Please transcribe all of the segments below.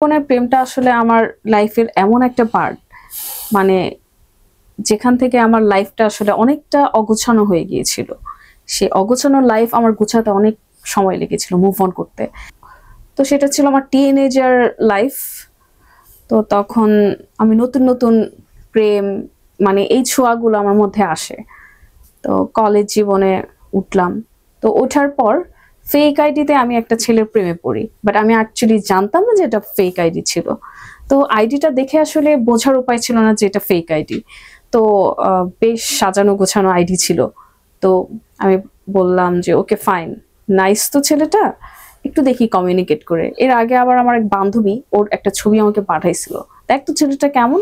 জীবনের প্রেমটা আসলে আমার লাইফের এমন একটা পার্ট, মানে যেখান থেকে আমার লাইফটা আসলে অনেকটা অগোছানো হয়ে গিয়েছিল। সে অগোছানো লাইফ আমার গুছাতে অনেক সময় লেগেছিল মুভ অন করতে। তো সেটা ছিল আমার টিনেজার লাইফ। তো তখন আমি নতুন নতুন প্রেম, মানে এই ছোঁয়াগুলো আমার মধ্যে আসে। তো কলেজ জীবনে উঠলাম। তো ওঠার পর ফেক আইডিতে আমি একটা ছেলের প্রেমে পড়ি, বাট আমি অ্যাকচুয়ালি জানতাম না যে এটা ফেক আইডি ছিল। তো আইডিটা দেখে আসলে বোঝার উপায় ছিল না যে এটা ফেক আইডি। তো বেশ সাজানো গোছানো আইডি ছিল। তো আমি বললাম যে ওকে ফাইন, নাইস তো ছেলেটা, একটু দেখি কমিউনিকেট করে। এর আগে আবার আমার এক বান্ধবী ওর একটা ছবি আমাকে পাঠাইছিল, দেখ তো ছেলেটা কেমন।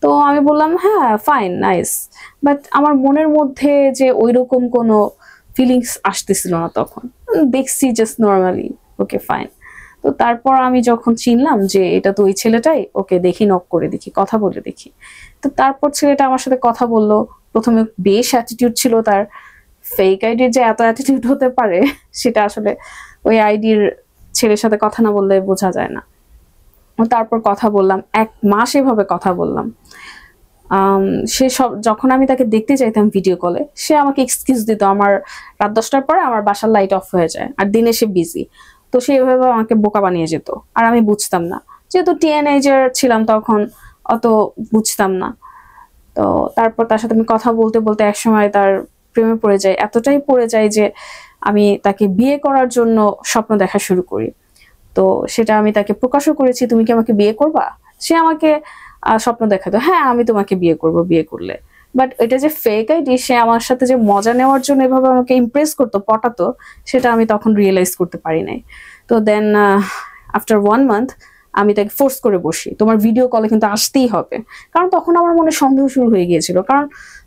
তো আমি বললাম হ্যাঁ ফাইন নাইস, বাট আমার মনের মধ্যে যে ওইরকম কোনো ফিলিংস আসতেছিল না তখন। দেখছি জাস্ট নর্মালি, ওকে ফাইন। তো তারপর আমি যখন চিনলাম যে এটা তো ওই ছেলেটাই, ওকে দেখি, নক করে দেখি, কথা বলে দেখি। তো তারপর ছেলেটা আমার সাথে কথা বললো। প্রথমে বেশ অ্যাটিটিউড ছিল তার। ফেক আইডির যে এত অ্যাটিটিউড হতে পারে সেটা আসলে ওই আইডির ছেলের সাথে কথা না বললে বোঝা যায় না। তারপর কথা বললাম, 1 মাস এভাবে কথা বললাম। সে সব, যখন আমি তাকে দেখতে চাইতাম ভিডিও কলে, সে আমাকে এক্সকিউজ দিত আমার রাত 10টার পরে আমার বাসার লাইট অফ হয়ে যায় আর দিনে সে বিজি। তো সে এভাবে আমাকে বোকা বানিয়ে যেত, আর আমি বুঝতাম না, যেহেতু টিনেজার ছিলাম তখন, অত বুঝতাম না। তো তারপর তার সাথে আমি কথা বলতে বলতে একসময় তার প্রেমে পড়ে যাই, এতটাই পড়ে যাই যে আমি তাকে বিয়ে করার জন্য স্বপ্ন দেখা শুরু করি। তো সেটা আমি তাকে প্রকাশও করেছি, তুমি কি আমাকে বিয়ে করবা। সে আমাকে স্বপ্ন দেখাতো, হ্যাঁ আমি তোমাকে বিয়ে করব বিয়ে করলে। বাট এটা যে ফেক আইডি, সে আমার সাথে যে মজা নেওয়ার জন্য এভাবে আমাকে ইমপ্রেস করতো, পটাতো, সেটা আমি তখন রিয়েলাইজ করতে পারি নাই। তো দেন আফটার 1 মান্থ আমি তাকে ফোর্স করে বসি, তোমার ভিডিও কলে কিন্তু আসতেই হবে। কারণ তখন আমার মনে সন্দেহ শুরু হয়ে গিয়েছিল, কারণ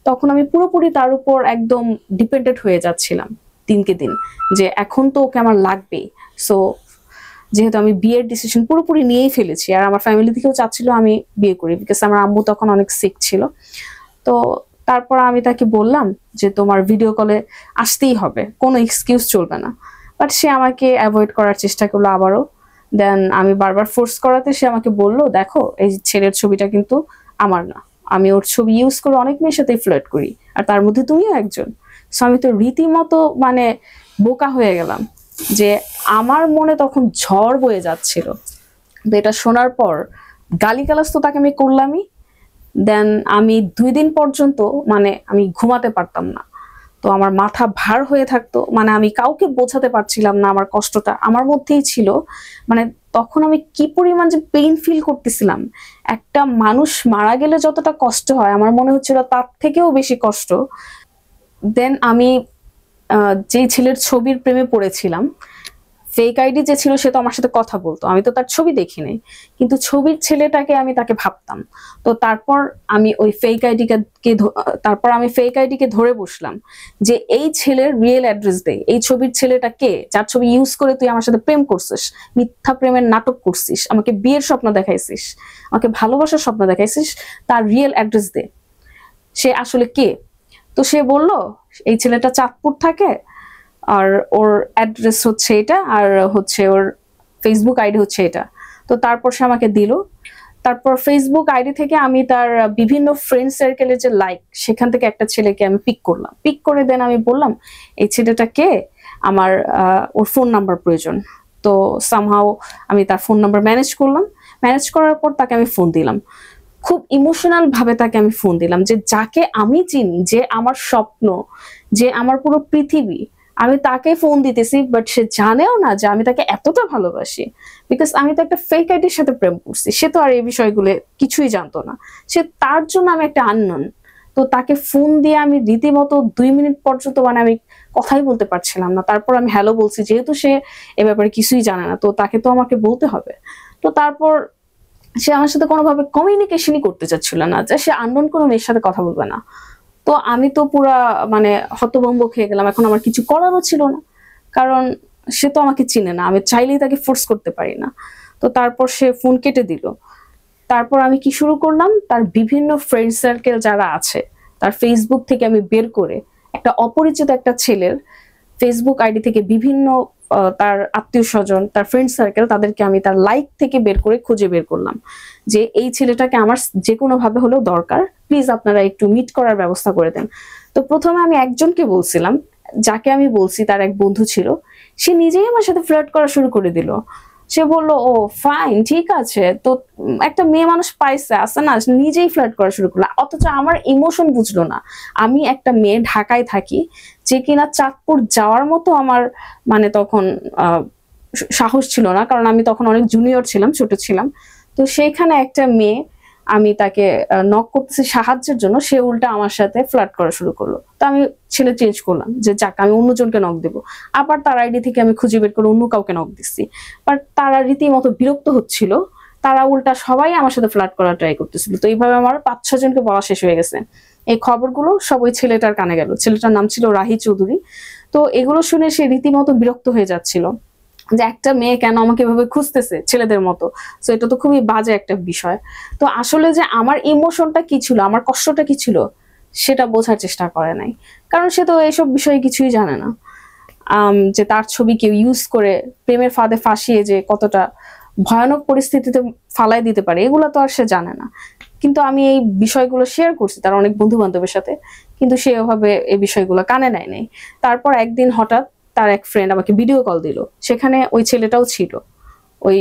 তখন আমি পুরোপুরি তার উপর একদম ডিপেন্ডেন্ট হয়ে যাচ্ছিলাম দিনকে দিন, যে এখন তো ওকে আমার লাগবেই। সো যেহেতু আমি বিয়ের ডিসিশন পুরোপুরি নিয়েই ফেলেছি, আর আমার ফ্যামিলি থেকেও চাচ্ছিল আমি বিয়ে করি, বিকজ আমার আম্মু তখন অনেক সিক ছিল। তো তারপর আমি তাকে বললাম যে তোমার ভিডিও কলে আসতেই হবে, কোনো এক্সকিউজ চলবে না। বাট সে আমাকে অ্যাভয়েড করার চেষ্টা করলো আবারও। দেন আমি বারবার ফোর্স করাতে সে আমাকে বললো, দেখো এই ছেলের ছবিটা কিন্তু আমার না, আমি ওর ছবি ইউজ করে অনেক মেয়ের সাথে ফ্লার্ট করি, আর তার মধ্যে তুমিও একজন। সো আমি তো রীতিমতো মানে বোকা হয়ে গেলাম, যে আমার মনে তখন ঝড় বয়ে যাচ্ছিল। তো এটা শোনার পর গালিগালাজ তো তাকে আমি করলামই। দেন আমি 2 দিন পর্যন্ত মানে আমি ঘুমাতে পারতাম না। তো আমার মাথা ভার হয়ে থাকতো, মানে আমি কাউকে বোঝাতে পারছিলাম না, আমার কষ্টটা আমার মধ্যেই ছিল। মানে তখন আমি কি পরিমাণ যে পেইন ফিল করতেছিলাম, একটা মানুষ মারা গেলে যতটা কষ্ট হয় আমার মনে হচ্ছিল তার থেকেও বেশি কষ্ট। দেন আমি যেই ছেলের ছবির প্রেমে পড়েছিলাম, ফেক আইডি যে ছিল সে তো আমার সাথে কথা বলতো, আমি তো তার ছবি দেখি নাই, কিন্তু ছবির ছেলেটাকে আমি তাকে ভাবতাম। তো তারপর আমি ওই ফেক আইডিকে তারপর আমি ফেক আইডিকে ধরে বসলাম যে এই ছেলের রিয়েল অ্যাড্রেস দে, এই ছবির ছেলেটা কে, যার ছবি ইউজ করে তুই আমার সাথে প্রেম করছিস, মিথ্যা প্রেমের নাটক করছিস, আমাকে বিয়ের স্বপ্ন দেখাইছিস, আমাকে ভালোবাসার স্বপ্ন দেখাইছিস, তার রিয়েল অ্যাড্রেস দে, সে আসলে কে। তো সে বলল এই ছেলেটা চাঁদপুর থাকে, আর ওর অ্যাড্রেস হচ্ছে এটা, আর হচ্ছে ওর ফেসবুক আইডি হচ্ছে এটা। তো তারপর সে আমাকে দিল। তারপর ফেসবুক আইডি থেকে আমি তার বিভিন্ন ফ্রেন্ড সার্কেলের যে লাইক, সেখান থেকে একটা ছেলেকে আমি পিক করলাম। পিক করে দেন আমি বললাম এই ছেলেটা কে, আমার ওর ফোন নাম্বার প্রয়োজন। তো সামহাও আমি তার ফোন নাম্বার ম্যানেজ করলাম। ম্যানেজ করার পর তাকে আমি ফোন দিলাম, খুব ইমোশনাল ভাবে তাকে আমি ফোন দিলাম, যে যাকে আমি চিনি, যে আমার স্বপ্ন, যে আমার পুরো পৃথিবী, আমি তাকে ফোন দিতেছি। বাট সে জানেও না যে আমি তাকে এতটা ভালোবাসি, বিকজ আমি তো একটা ফেক আইডির সাথে প্রেম করছি। সে তো আর এই বিষয়গুলো কিছুই জানতো না, সে তার জন্য আমি একটা আননোন। তো তাকে ফোন দিয়ে আমি রীতিমতো 2 মিনিট পর্যন্ত মানে আমি কথাই বলতে পারছিলাম না। তারপর আমি হ্যালো বলছি, যেহেতু সে এ ব্যাপারে কিছুই জানে না, তো তাকে তো আমাকে বলতে হবে। তো তারপর সে আমার সাথে কোনোভাবে কমিউনিকেশনই করতে চাচ্ছিল না, যে সে আননোন কোনো মেয়ের সাথে কথা বলবে না। তো আমি তো পুরা মানে হতভম্ব খেয়ে গেলাম, এখন আমার কিছু করারও ছিল না, কারণ সে তো আমাকে চিনে না, আমি চাইলেই তাকে ফোর্স করতে পারি না। তো তারপর সে ফোন কেটে দিল। তারপর আমি কি শুরু করলাম, তার বিভিন্ন ফ্রেন্ড সার্কেল যারা আছে তার ফেসবুক থেকে আমি বের করে একটা অপরিচিত একটা ছেলের ফেসবুক আইডি থেকে বিভিন্ন তার আত্মীয় স্বজন, তার ফ্রেন্ড সার্কেল, তাদেরকে আমি তার লাইক থেকে বের করে খুঁজে বের করলাম যে এই ছেলেটাকে আমার যে কোনো ভাবে হলেও দরকার, প্লিজ আপনারা একটু মিট করার ব্যবস্থা করে দেন। তো প্রথমে আমি একজনকে বলছিলাম, যাকে আমি বলছি তার এক বন্ধু ছিল, সে নিজেই আমার সাথে ফ্লার্ট করা শুরু করে দিল। সে বললো ও ফাইন, ঠিক আছে, তো একটা মেয়ে মানুষ পাইছে আছে না, নিজেই ফ্লার্ট করা শুরু করলো। অথচ আমার ইমোশন বুঝলো না। আমি একটা মেয়ে ঢাকায় থাকি, যে কিনা চাঁদপুর যাওয়ার মতো আমার মানে তখন সাহস ছিল না, কারণ আমি তখন অনেক জুনিয়র ছিলাম, ছোট ছিলাম। তো সেইখানে একটা মেয়ে, আমি তাকে নক করতেছি সাহায্যের জন্য, সে উল্টা আমার সাথে ফ্লার্ট করা শুরু করলো। তো আমি ছেলে চেঞ্জ করলাম যে যাক আমি অন্যজনকে নক দেবো। আবার তার আইডি থেকে আমি খুঁজে বের করে অন্য কাউকে নক দিচ্ছি, বাট তারা রীতিমতো বিরক্ত হচ্ছিল। তারা উল্টা সবাই আমার সাথে ফ্লার্ট করার ট্রাই করতেছিল। তো এইভাবে আমার 5-6 জনকে বলা শেষ হয়ে গেছে। এই খবরগুলো সব ওই ছেলেটার কানে গেল। ছেলেটার নাম ছিল রাহি চৌধুরী। তো এগুলো শুনে সে রীতিমতো বিরক্ত হয়ে যাচ্ছিল যে একটা মেয়ে কেন আমাকে এভাবে খুঁজতেছে ছেলেদের মতো। তো এটা তো খুবই বাজে একটা বিষয়। তো আসলে যে আমার ইমোশনটা কি ছিল, আমার কষ্টটা কি ছিল, সেটা বোঝার চেষ্টা করে নাই, কারণ সে তো এইসব বিষয়ে কিছুই জানে না। যে তার ছবি কেউ ইউজ করে প্রেমের ফাঁদে ফাঁসিয়ে যে কতটা ভয়ানক পরিস্থিতিতে ফালাই দিতে পারে, এগুলো তো আর সে জানে না। কিন্তু আমি এই বিষয়গুলো শেয়ার করছি তার অনেক বন্ধু বান্ধবের সাথে, কিন্তু সে ওভাবে এই বিষয়গুলো কানে নেয় নাই। তারপর একদিন হঠাৎ তার এক ফ্রেন্ড আমাকে ভিডিও কল দিল, সেখানে ওই ছেলেটাও ছিল, ওই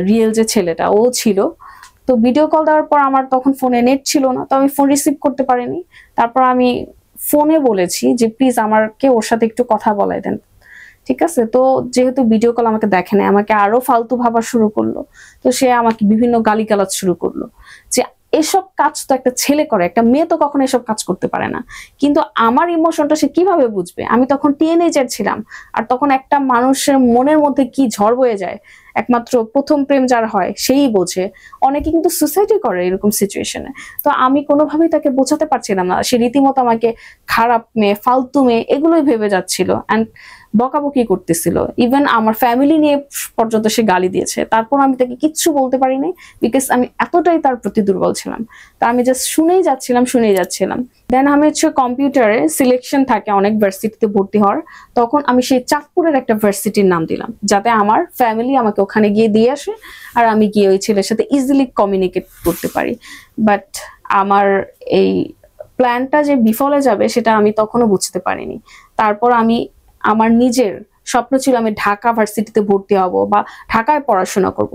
রিয়েল যে ছেলেটা ও ছিল। তো ভিডিও কল দেওয়ার পর আমার তখন ফোনে নেট ছিল না, তো আমি ফোন রিসিভ করতে পারিনি। তারপর আমি ফোনে বলেছি যে প্লিজ আমাকে ওর সাথে একটু কথা বলাই দেন, ঠিক আছে। তো যেহেতু ভিডিও কল আমাকে দেখে নাই, আমাকে আরো ফালতু ভাবা শুরু করলো। তো সে আমাকে বিভিন্ন গালিগালাজ শুরু করলো যে এসব কাজ তো একটা ছেলে করে, একটা মেয়ে তো কখনো এসব কাজ করতে পারে না। কিন্তু আমার ইমোশনটা সে কিভাবে বুঝবে? আমি তখন টিনেজার ছিলাম, আর তখন একটা মানুষের মনের মধ্যে কি ঝড় বয়ে যায় একমাত্র প্রথম প্রেম যার হয় সেই বোঝে। অনেকে কিন্তু সুসাইডই করে এরকম সিচুয়েশনে। তো আমি কোনোভাবেই তাকে বোঝাতে পারছিলাম না, সে রীতিমতো আমাকে খারাপ মেয়ে, ফালতু মেয়ে এগুলোই ভেবে যাচ্ছিল অ্যান্ড বকাবকি করতেছিল। ইভেন আমার ফ্যামিলি নিয়ে পর্যন্ত সে গালি দিয়েছে। তারপর আমি তাকে কিচ্ছু বলতে পারিনি, বিকজ আমি এতটাই তার প্রতি দুর্বল ছিলাম। তা আমি জাস্ট শুনেই যাচ্ছিলাম। দেন আমি হচ্ছে কম্পিউটারে সিলেকশন থাকে অনেক ভার্সিটিতে ভর্তি হওয়ার, তখন আমি সেই চাঁদপুরের একটা ভার্সিটির নাম দিলাম, যাতে আমার ফ্যামিলি আমাকে ওখানে গিয়ে দিয়ে আসে আর আমি গিয়ে ওই ছেলের সাথে ইজিলি কমিউনিকেট করতে পারি। বাট আমার এই প্ল্যানটা যে বিফলে যাবে সেটা আমি তখনও বুঝতে পারিনি। তারপর আমি আমার নিজের স্বপ্ন ছিল আমি ঢাকা ভার্সিটিতে ভর্তি হব বা ঢাকায় পড়াশোনা করব।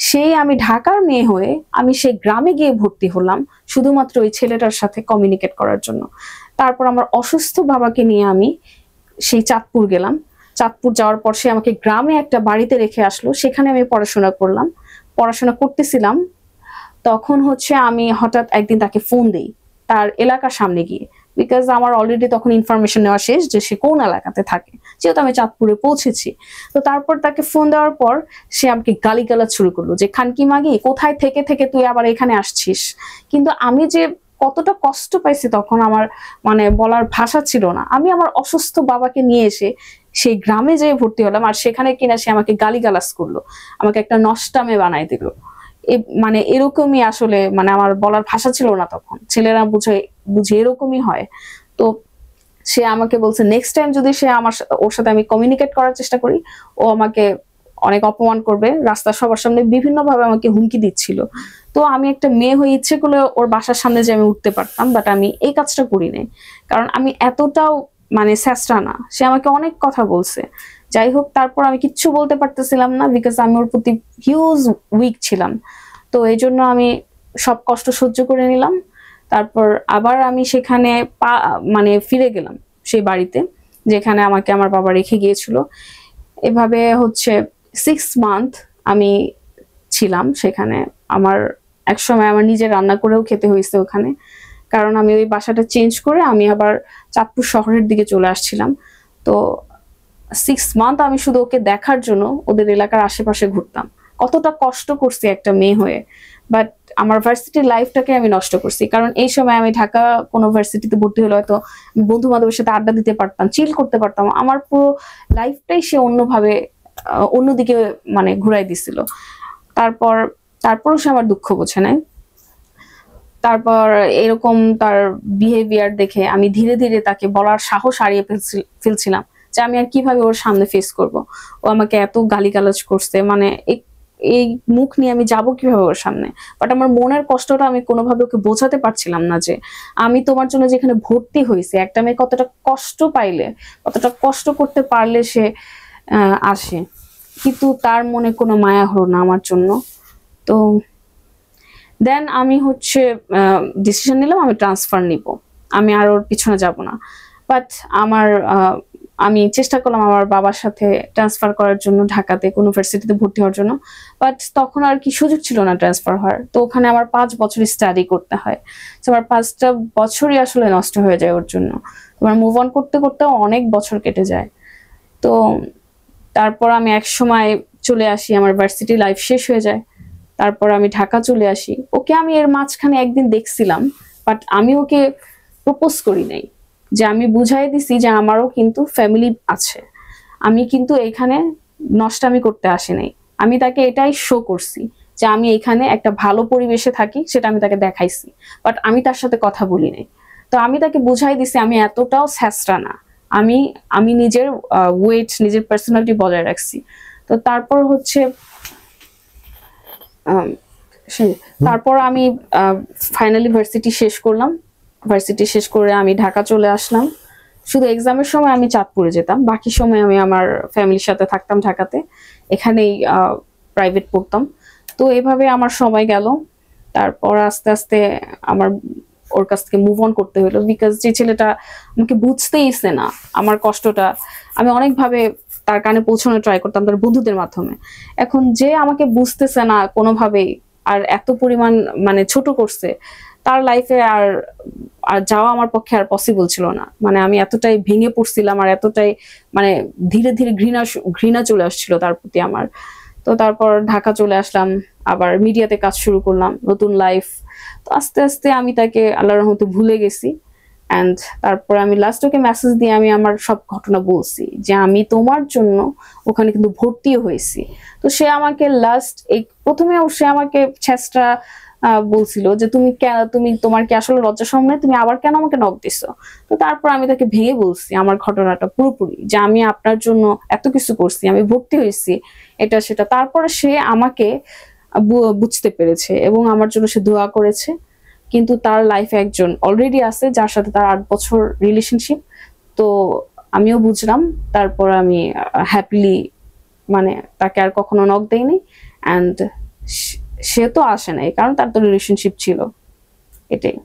সেই আমি ঢাকার মেয়ে হয়ে আমি সেই গ্রামে গিয়ে ভর্তি হলাম শুধুমাত্র ওই ছেলেটার সাথে কমিউনিকেট করার জন্য। তারপর আমার অসুস্থ বাবাকে নিয়ে আমি সেই চাঁদপুর গেলাম। চাঁদপুর যাওয়ার পর সে আমাকে গ্রামে একটা বাড়িতে রেখে আসলো, সেখানে আমি পড়াশোনা করলাম। পড়াশোনা করতেছিলাম, তখন হচ্ছে আমি হঠাৎ একদিন তাকে ফোন দিই তার এলাকার সামনে গিয়ে, বিকজ আমার অলরেডি তখন ইনফরমেশন নেওয়া শেষ যে সে কোন এলাকাতে থাকে, যেহেতু আমি চাঁদপুরে পৌঁছেছি। তো তারপর তাকে ফোন দেওয়ার পর সে আমাকে গালিগালাজ শুরু করলো যে খানকি মাগি, কোথায় থেকে থেকে তুই আবার এখানে আসছিস। কিন্তু আমি যে কতটা কষ্ট পাইছি তখন আমার মানে বলার ভাষা ছিল না। আমি আমার অসুস্থ বাবাকে নিয়ে এসে সেই গ্রামে যেয়ে ভর্তি হলাম, আর সেখানে কিনা সে আমাকে গালিগালাজ করলো, আমাকে একটা নষ্টামে বানাই দিল। মানে এরকমই আসলে মানে আমার বলার ভাষা ছিল না তখন। ছেলেরা বুঝে এরকমই হয়। তো সে আমাকে বলছে নেক্সট টাইম যদি সে ওর সাথে আমি কমিউনিকেট করার চেষ্টা করি, ও আমাকে অনেক অপমান করবে, রাস্তার সবার সামনে বিভিন্ন ভাবে আমাকে হুমকি দিচ্ছিল। তো আমি একটা মেয়ে হয়ে ইচ্ছে করলে ওর বাসার সামনে যে আমি উঠতে পারতাম, বাট আমি এই কাজটা করি নাই, কারণ আমি এতটাও মানে স্যাসরা না। সে আমাকে অনেক কথা বলছে, যাই হোক তারপর আমি কিচ্ছু বলতে পারতেছিলাম না, বিকজ আমি ওর প্রতি হিউজ উইক ছিলাম। তো এই জন্য আমি সব কষ্ট সহ্য করে নিলাম। তারপর আবার আমি সেখানে মানে ফিরে গেলাম সেই বাড়িতে যেখানে আমাকে আমার বাবা রেখে গিয়েছিল। এভাবে হচ্ছে 6 মান্থ আমি ছিলাম সেখানে। আমার একসময় আমার নিজে রান্না করেও খেতে হয়েছে ওখানে, কারণ আমি ওই বাসাটা চেঞ্জ করে আমি আবার চাঁদপুর শহরের দিকে চলে আসছিলাম। তো 6 মান্থ আমি শুধু ওকে দেখার জন্য ওদের এলাকার আশেপাশে ঘুরতাম। কতটা কষ্ট করছি একটা মেয়ে হয়ে, বাট আমার ভার্সিটির লাইফটাকে আমি নষ্ট করছি। কারণ এই সময় আমি ঢাকা কোনো ভার্সিটিতে ভর্তি হলে হয়তো বন্ধু বান্ধবের সাথে আড্ডা দিতে পারতাম, চিল করতে পারতাম। আমার পুরো লাইফটাই সে অন্যভাবে অন্যদিকে মানে ঘুরাই দিছিল। তারপরও সে আমার দুঃখ বোঝে নাই। তারপর এরকম তার বিহেভিয়ার দেখে আমি ধীরে ধীরে তাকে বলার সাহস হারিয়ে ফেলছিলাম যে আমি আর কিভাবে ওর সামনে ফেস করব। ও আমাকে এত গালিগালাজ করছে, মানে এই মুখ নিয়ে আমি যাব কিভাবে ওর সামনে। বাট আমার মনের কষ্টটা আমি কোনোভাবে ওকে বোঝাতে পারছিলাম না যে আমি তোমার জন্য যেখানে ভর্তি হয়েছি, একটা মেয়ে কতটা কষ্ট পাইলে, কতটা কষ্ট করতে পারলে সে আসে। কিন্তু তার মনে কোনো মায়া হলো না আমার জন্য। তো দেন আমি হচ্ছে ডিসিশন নিলাম আমি ট্রান্সফার নিব, আমি আর ওর পিছনে যাব না। বাট আমার আমি চেষ্টা করলাম আমার বাবার সাথে ট্রান্সফার করার জন্য, ঢাকাতে কোনো ইউনিভার্সিটিতে ভর্তি হওয়ার জন্য। বাট তখন আর কি সুযোগ ছিল না ট্রান্সফার হওয়ার। তো ওখানে আমার 5 বছর স্টাডি করতে হয়। তো আমার 5টা বছরই আসলে নষ্ট হয়ে যায় ওর জন্য। তোমার মুভ অন করতে করতে অনেক বছর কেটে যায়। তো তারপর আমি এক সময় চলে আসি, আমার ভার্সিটি লাইফ শেষ হয়ে যায়। তারপর আমি ঢাকা চলে আসি। ওকে আমি এর মাঝখানে একদিন দেখছিলাম, বাট আমি ওকে প্রপোজ করি নাই। যে আমি বুঝাই দিছি যে আমারও কিন্তু ফ্যামিলি আছে, আমি কিন্তু এখানে নষ্টামি করতে আসি নাই। আমি তাকে এটাই শো করছি যে আমি এখানে একটা ভালো পরিবেশে থাকি, সেটা আমি তাকে দেখাইছি। বাট আমি তার সাথে কথা বলি নাই। তো আমি তাকে বুঝাই দিছি আমি এতটাও স্যাসরা না, আমি আমি নিজের ওয়েট, নিজের পার্সোনালিটি বজায় রাখছি। তো তারপর হচ্ছে তারপর আমি ফাইনালি ভার্সিটি শেষ করলাম। ভার্সিটি শেষ করে আমি ঢাকা চলে আসলাম। শুধু এক্সামের সময় আমি চাঁদপুরে যেতাম, বাকি সময় আমি আমার ফ্যামিলির সাথে থাকতাম ঢাকাতে, এখানেই প্রাইভেট পড়তাম। তো এভাবে আমার সময় গেল। তারপর আস্তে আস্তে আমার ওর কাছ থেকে মুভ অন করতে হলো, বিকজ যে ছেলেটা আমাকে বুঝতেইছে না আমার কষ্টটা। আমি অনেকভাবে তার কানে পৌঁছানোর ট্রাই করতাম তার বন্ধুদের মাধ্যমে। এখন যে আমাকে বুঝতেছে না কোনোভাবেই, আর এত পরিমাণ মানে ছোট করছে, তার লাইফে আর আর যাওয়া আমার পক্ষে আর পসিবল ছিল না। মানে আমি এতটাই ভেঙে পড়ছিলাম, আর এতটাই মানে ধীরে ধীরে ঘৃণা চলে আসছিল তার প্রতি আমার। তো তারপর ঢাকা চলে আসলাম, আবার মিডিয়াতে কাজ শুরু করলাম, নতুন লাইফ। তো আস্তে আস্তে আমি তাকে আল্লাহর রহমতে ভুলে গেছি। অ্যান্ড তারপর আমি লাস্ট ওকে মেসেজ দিয়ে আমি আমার সব ঘটনা বলছি যে আমি তোমার জন্য ওখানে কিন্তু ভর্তিও হয়েছি। তো সে আমাকে লাস্ট এই প্রথমে সে আমাকে ছেঁচড়া বলছিল যে তুমি তোমার কি আসলে লজ্জা শরম নেই, তুমি আবার কেন আমাকে নক দিছো। তো তারপর আমি তাকে ভেঙে বলছি আমার ঘটনাটা পুরোপুরি, যে আমি আপনার জন্য এত কিছু করছি, আমি ভর্তি হয়েছি, এটা সেটা। তারপরে সে আমাকে বুঝতে পেরেছে এবং আমার জন্য সে দোয়া করেছে। কিন্তু তার লাইফে একজন অলরেডি আছে যার সাথে তার 8 বছর রিলেশনশিপ। তো আমিও বুঝলাম। তারপর আমি হ্যাপিলি মানে তাকে আর কখনো নক দেইনি। অ্যান্ড সে তো আসে নাই, কারণ তার তো রিলেশনশিপ ছিল, এটাই।